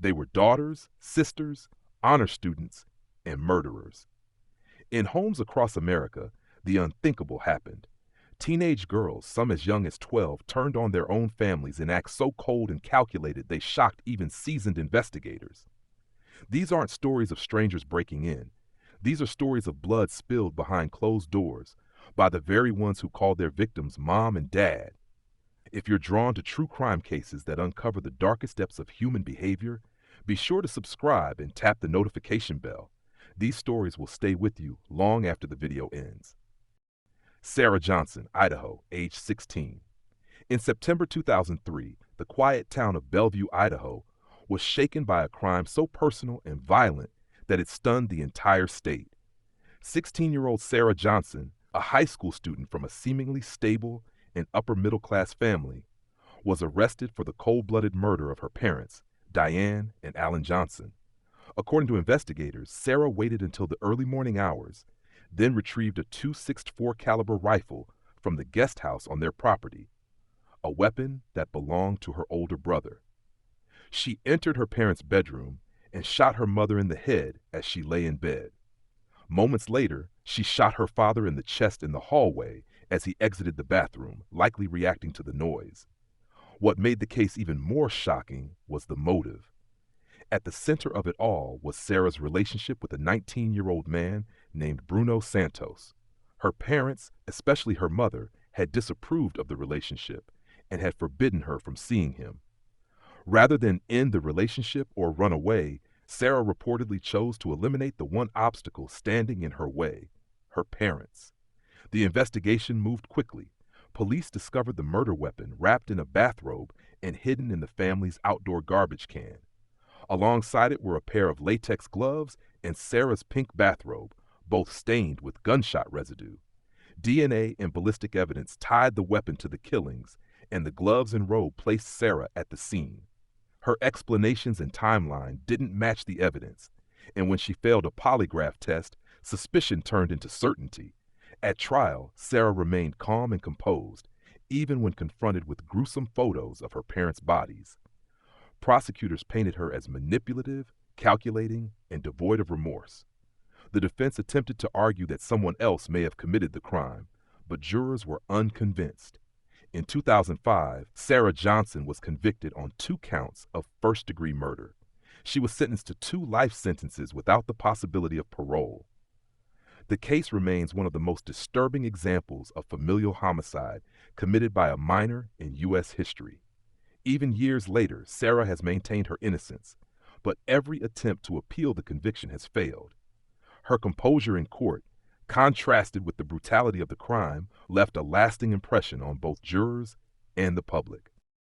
They were daughters, sisters, honor students, and murderers. In homes across America, the unthinkable happened. Teenage girls, some as young as 12, turned on their own families in acts so cold and calculated they shocked even seasoned investigators. These aren't stories of strangers breaking in. These are stories of blood spilled behind closed doors by the very ones who called their victims mom and dad. If you're drawn to true crime cases that uncover the darkest depths of human behavior, be sure to subscribe and tap the notification bell. These stories will stay with you long after the video ends. Sarah Johnson, Idaho, age 16. In September 2003, the quiet town of Bellevue, Idaho, was shaken by a crime so personal and violent that it stunned the entire state. 16-year-old Sarah Johnson, a high school student from a seemingly stable and upper-middle-class family, was arrested for the cold-blooded murder of her parents, Diane and Alan Johnson. According to investigators, Sarah waited until the early morning hours, then retrieved a .264 caliber rifle from the guest house on their property, a weapon that belonged to her older brother. She entered her parents' bedroom and shot her mother in the head as she lay in bed. Moments later, she shot her father in the chest in the hallway as he exited the bathroom, likely reacting to the noise. What made the case even more shocking was the motive. At the center of it all was Sarah's relationship with a 19-year-old man named Bruno Santos. Her parents, especially her mother, had disapproved of the relationship and had forbidden her from seeing him. Rather than end the relationship or run away, Sarah reportedly chose to eliminate the one obstacle standing in her way: her parents. The investigation moved quickly. Police discovered the murder weapon wrapped in a bathrobe and hidden in the family's outdoor garbage can. Alongside it were a pair of latex gloves and Sarah's pink bathrobe, both stained with gunshot residue. DNA and ballistic evidence tied the weapon to the killings, and the gloves and robe placed Sarah at the scene. Her explanations and timeline didn't match the evidence, and when she failed a polygraph test, suspicion turned into certainty. At trial, Sarah remained calm and composed, even when confronted with gruesome photos of her parents' bodies. Prosecutors painted her as manipulative, calculating, and devoid of remorse. The defense attempted to argue that someone else may have committed the crime, but jurors were unconvinced. In 2005, Sarah Johnson was convicted on 2 counts of first-degree murder. She was sentenced to 2 life sentences without the possibility of parole. The case remains one of the most disturbing examples of familial homicide committed by a minor in U.S. history. Even years later, Sarah has maintained her innocence, but every attempt to appeal the conviction has failed. Her composure in court, contrasted with the brutality of the crime, left a lasting impression on both jurors and the public.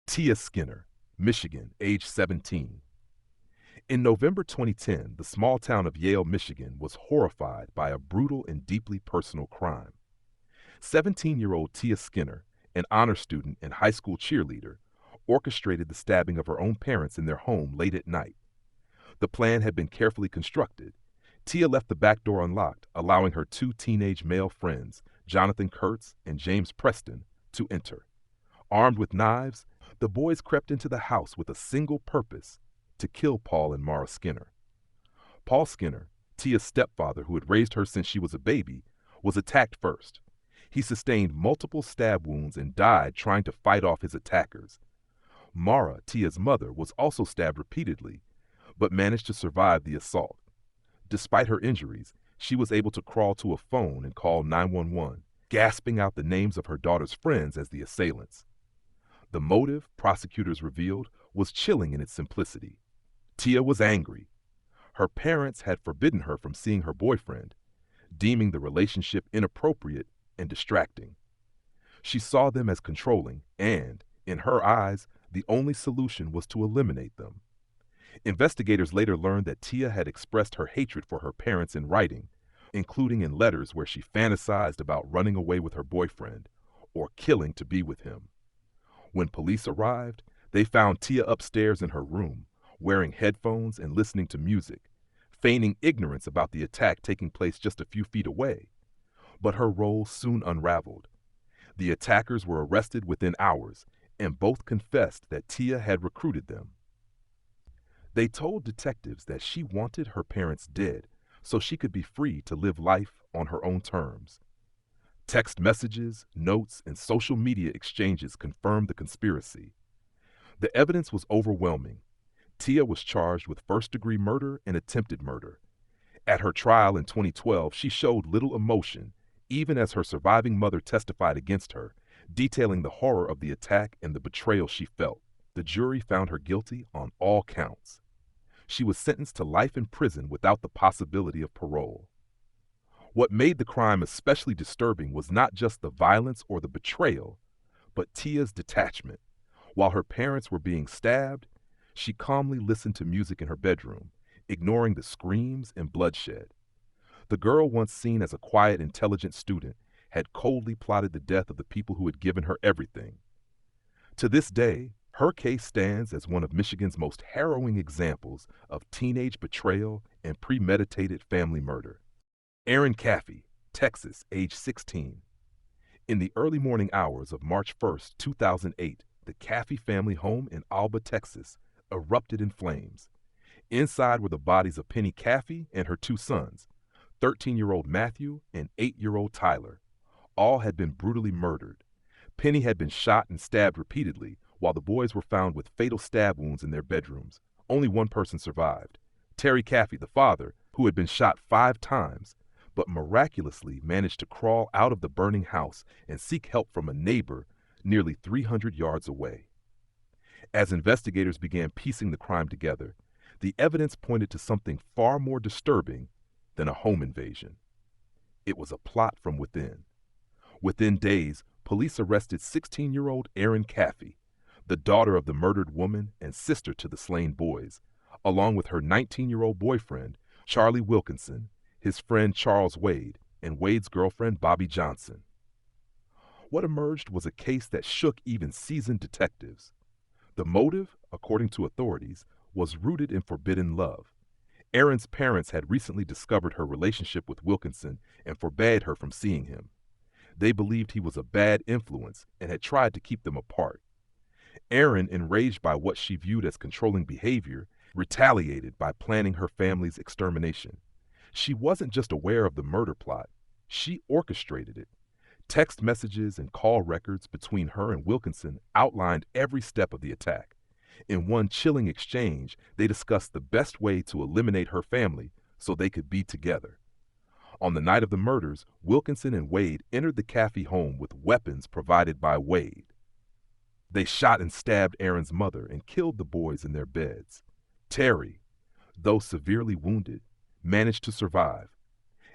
Tia Skinner, Michigan, age 17. In November 2010, the small town of Yale, Michigan, was horrified by a brutal and deeply personal crime. 17-year-old Tia Skinner, an honor student and high school cheerleader, orchestrated the stabbing of her own parents in their home late at night. The plan had been carefully constructed. Tia left the back door unlocked, allowing her 2 teenage male friends, Jonathan Kurtz and James Preston, to enter. Armed with knives, the boys crept into the house with a single purpose: to kill Paul and Mara Skinner. Paul Skinner, Tia's stepfather who had raised her since she was a baby, was attacked first. He sustained multiple stab wounds and died trying to fight off his attackers. Mara, Tia's mother, was also stabbed repeatedly, but managed to survive the assault. Despite her injuries, she was able to crawl to a phone and call 911, gasping out the names of her daughter's friends as the assailants. The motive, prosecutors revealed, was chilling in its simplicity. Tia was angry. Her parents had forbidden her from seeing her boyfriend, deeming the relationship inappropriate and distracting. She saw them as controlling and, in her eyes, the only solution was to eliminate them. Investigators later learned that Tia had expressed her hatred for her parents in writing, including in letters where she fantasized about running away with her boyfriend or killing to be with him. When police arrived, they found Tia upstairs in her room, wearing headphones and listening to music, feigning ignorance about the attack taking place just a few feet away. But her role soon unraveled. The attackers were arrested within hours, and both confessed that Tia had recruited them. They told detectives that she wanted her parents dead so she could be free to live life on her own terms. Text messages, notes, and social media exchanges confirmed the conspiracy. The evidence was overwhelming. Tia was charged with first-degree murder and attempted murder. At her trial in 2012, she showed little emotion, even as her surviving mother testified against her, detailing the horror of the attack and the betrayal she felt. The jury found her guilty on all counts. She was sentenced to life in prison without the possibility of parole. What made the crime especially disturbing was not just the violence or the betrayal, but Tia's detachment. While her parents were being stabbed, she calmly listened to music in her bedroom, ignoring the screams and bloodshed. The girl, once seen as a quiet, intelligent student, had coldly plotted the death of the people who had given her everything. To this day, her case stands as one of Michigan's most harrowing examples of teenage betrayal and premeditated family murder. Erin Caffey, Texas, age 16. In the early morning hours of March 1st, 2008, the Caffey family home in Alba, Texas, erupted in flames. Inside were the bodies of Penny Caffey and her two sons, 13-year-old Matthew and 8-year-old Tyler. All had been brutally murdered. Penny had been shot and stabbed repeatedly, while the boys were found with fatal stab wounds in their bedrooms. Only one person survived, Terry Caffey, the father, who had been shot 5 times, but miraculously managed to crawl out of the burning house and seek help from a neighbor nearly 300 yards away. As investigators began piecing the crime together, the evidence pointed to something far more disturbing than a home invasion. It was a plot from within. Within days, police arrested 16-year-old Erin Caffey, the daughter of the murdered woman and sister to the slain boys, along with her 19-year-old boyfriend, Charlie Wilkinson, his friend Charles Wade, and Wade's girlfriend Bobby Johnson. What emerged was a case that shook even seasoned detectives. The motive, according to authorities, was rooted in forbidden love. Erin's parents had recently discovered her relationship with Wilkinson and forbade her from seeing him. They believed he was a bad influence and had tried to keep them apart. Erin, enraged by what she viewed as controlling behavior, retaliated by planning her family's extermination. She wasn't just aware of the murder plot, she orchestrated it. Text messages and call records between her and Wilkinson outlined every step of the attack. In one chilling exchange, they discussed the best way to eliminate her family so they could be together. On the night of the murders, Wilkinson and Wade entered the Caffey home with weapons provided by Wade. They shot and stabbed Erin's mother and killed the boys in their beds. Terry, though severely wounded, managed to survive.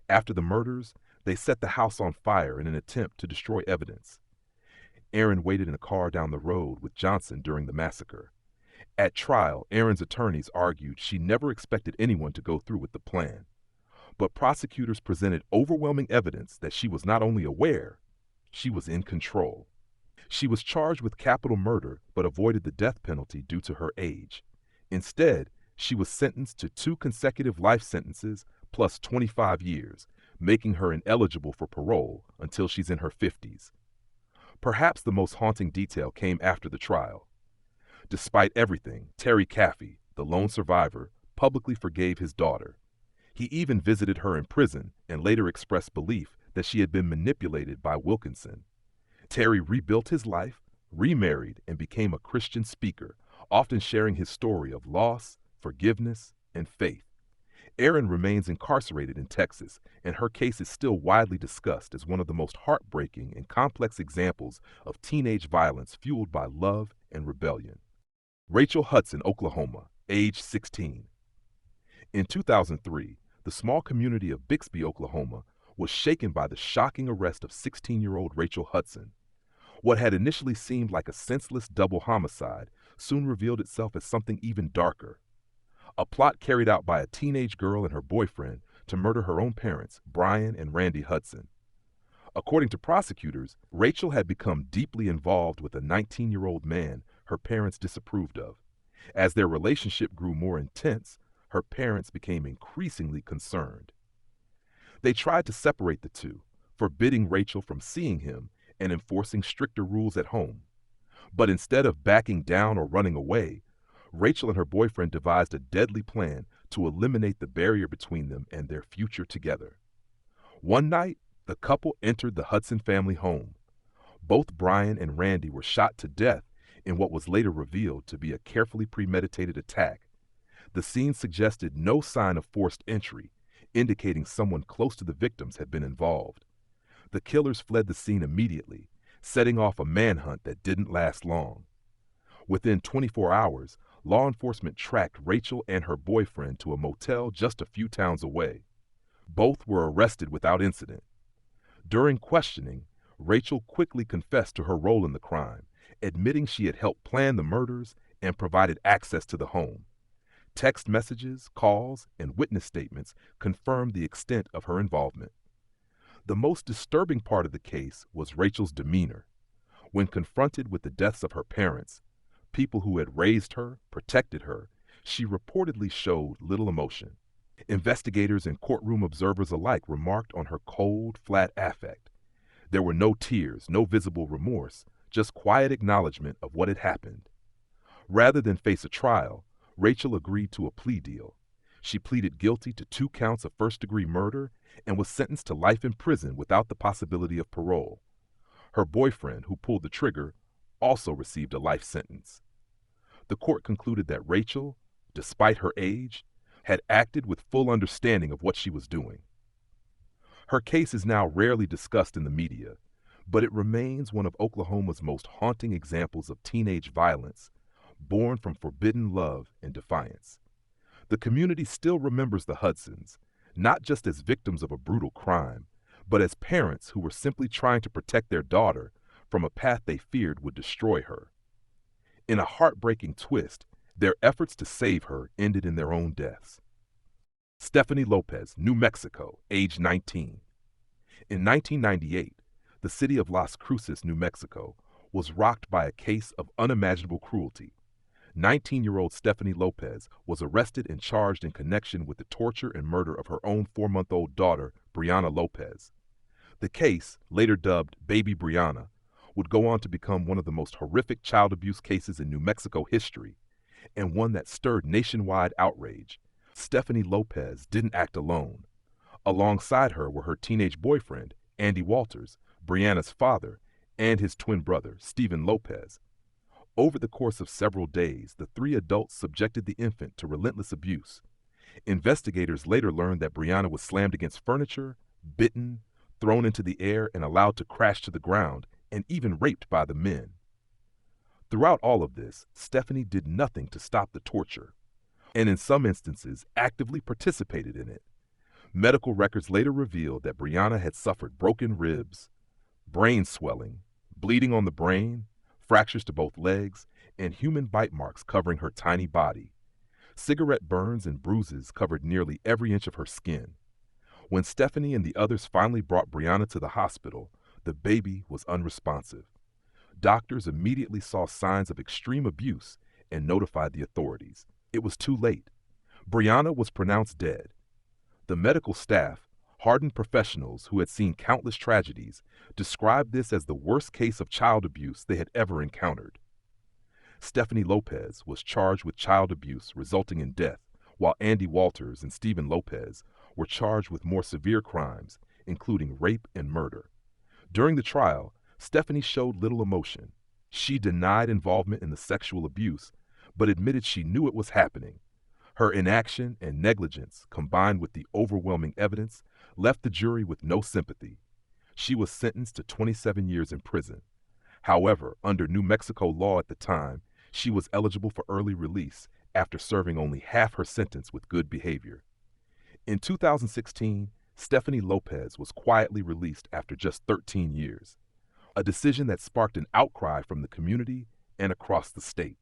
After the murders, they set the house on fire in an attempt to destroy evidence. Erin waited in a car down the road with Johnson during the massacre. At trial, Erin's attorneys argued she never expected anyone to go through with the plan. But prosecutors presented overwhelming evidence that she was not only aware, she was in control. She was charged with capital murder but avoided the death penalty due to her age. Instead, she was sentenced to 2 consecutive life sentences plus 25 years, making her ineligible for parole until she's in her 50s. Perhaps the most haunting detail came after the trial. Despite everything, Terry Caffey, the lone survivor, publicly forgave his daughter. He even visited her in prison and later expressed belief that she had been manipulated by Wilkinson. Terry rebuilt his life, remarried, and became a Christian speaker, often sharing his story of loss, forgiveness, and faith. Erin remains incarcerated in Texas, and her case is still widely discussed as one of the most heartbreaking and complex examples of teenage violence fueled by love and rebellion. Rachel Hudson, Oklahoma, age 16. In 2003, the small community of Bixby, Oklahoma, was shaken by the shocking arrest of 16-year-old Rachel Hudson. What had initially seemed like a senseless double homicide soon revealed itself as something even darker. A plot carried out by a teenage girl and her boyfriend to murder her own parents, Brian and Randy Hudson. According to prosecutors, Rachel had become deeply involved with a 19-year-old man her parents disapproved of. As their relationship grew more intense, her parents became increasingly concerned. They tried to separate the two, forbidding Rachel from seeing him and enforcing stricter rules at home. But instead of backing down or running away, Rachel and her boyfriend devised a deadly plan to eliminate the barrier between them and their future together. One night, the couple entered the Hudson family home. Both Brian and Randy were shot to death in what was later revealed to be a carefully premeditated attack. The scene suggested no sign of forced entry, indicating someone close to the victims had been involved. The killers fled the scene immediately, setting off a manhunt that didn't last long. Within 24 hours, law enforcement tracked Rachel and her boyfriend to a motel just a few towns away. Both were arrested without incident. During questioning, Rachel quickly confessed to her role in the crime, admitting she had helped plan the murders and provided access to the home. Text messages, calls, and witness statements confirmed the extent of her involvement. The most disturbing part of the case was Rachel's demeanor. When confronted with the deaths of her parents, people who had raised her, protected her, she reportedly showed little emotion. Investigators and courtroom observers alike remarked on her cold, flat affect. There were no tears, no visible remorse, just quiet acknowledgement of what had happened. Rather than face a trial, Rachel agreed to a plea deal. She pleaded guilty to 2 counts of first-degree murder and was sentenced to life in prison without the possibility of parole. Her boyfriend, who pulled the trigger, also received a life sentence. The court concluded that Rachel, despite her age, had acted with full understanding of what she was doing. Her case is now rarely discussed in the media, but it remains one of Oklahoma's most haunting examples of teenage violence, born from forbidden love and defiance. The community still remembers the Hudsons, not just as victims of a brutal crime, but as parents who were simply trying to protect their daughter from a path they feared would destroy her. In a heartbreaking twist, their efforts to save her ended in their own deaths. Stephanie Lopez, New Mexico, age 19. In 1998, the city of Las Cruces, New Mexico, was rocked by a case of unimaginable cruelty. 19-year-old Stephanie Lopez was arrested and charged in connection with the torture and murder of her own 4-month-old daughter, Brianna Lopez. The case, later dubbed Baby Brianna, would go on to become one of the most horrific child abuse cases in New Mexico history, and one that stirred nationwide outrage. Stephanie Lopez didn't act alone. Alongside her were her teenage boyfriend, Andy Walters, Brianna's father, and his twin brother, Stephen Lopez. Over the course of several days, the 3 adults subjected the infant to relentless abuse. Investigators later learned that Brianna was slammed against furniture, bitten, thrown into the air, and allowed to crash to the ground, and even raped by the men. Throughout all of this, Stephanie did nothing to stop the torture, and in some instances actively participated in it. Medical records later revealed that Brianna had suffered broken ribs, brain swelling, bleeding on the brain, fractures to both legs, and human bite marks covering her tiny body. Cigarette burns and bruises covered nearly every inch of her skin. When Stephanie and the others finally brought Brianna to the hospital, the baby was unresponsive. Doctors immediately saw signs of extreme abuse and notified the authorities. It was too late. Brianna was pronounced dead. The medical staff, hardened professionals who had seen countless tragedies, described this as the worst case of child abuse they had ever encountered. Stephanie Lopez was charged with child abuse resulting in death, while Andy Walters and Stephen Lopez were charged with more severe crimes, including rape and murder. During the trial, Stephanie showed little emotion. She denied involvement in the sexual abuse, but admitted she knew it was happening. Her inaction and negligence, combined with the overwhelming evidence, left the jury with no sympathy. She was sentenced to 27 years in prison. However, under New Mexico law at the time, she was eligible for early release after serving only half her sentence with good behavior. In 2016, Stephanie Lopez was quietly released after just 13 years, a decision that sparked an outcry from the community and across the state.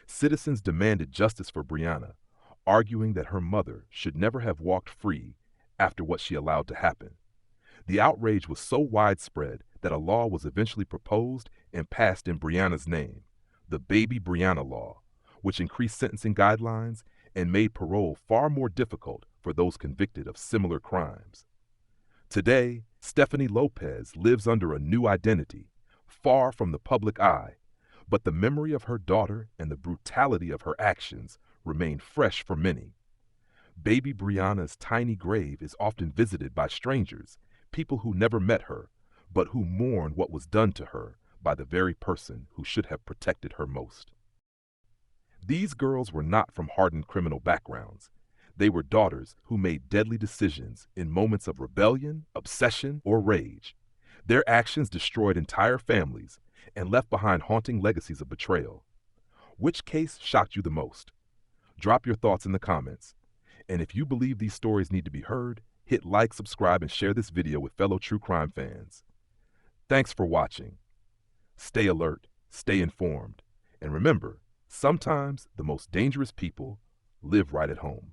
Citizens demanded justice for Brianna, arguing that her mother should never have walked free after what she allowed to happen. The outrage was so widespread that a law was eventually proposed and passed in Brianna's name, the Baby Brianna Law, which increased sentencing guidelines and made parole far more difficult for those convicted of similar crimes. Today, Stephanie Lopez lives under a new identity, far from the public eye, But the memory of her daughter and the brutality of her actions remain fresh for many. Baby Brianna's tiny grave is often visited by strangers, people who never met her, but who mourn what was done to her by the very person who should have protected her most. These girls were not from hardened criminal backgrounds. They were daughters who made deadly decisions in moments of rebellion, obsession, or rage. Their actions destroyed entire families and left behind haunting legacies of betrayal. Which case shocked you the most? Drop your thoughts in the comments. And if you believe these stories need to be heard, hit like, subscribe, and share this video with fellow true crime fans. Thanks for watching. Stay alert, stay informed, and remember, sometimes the most dangerous people live right at home.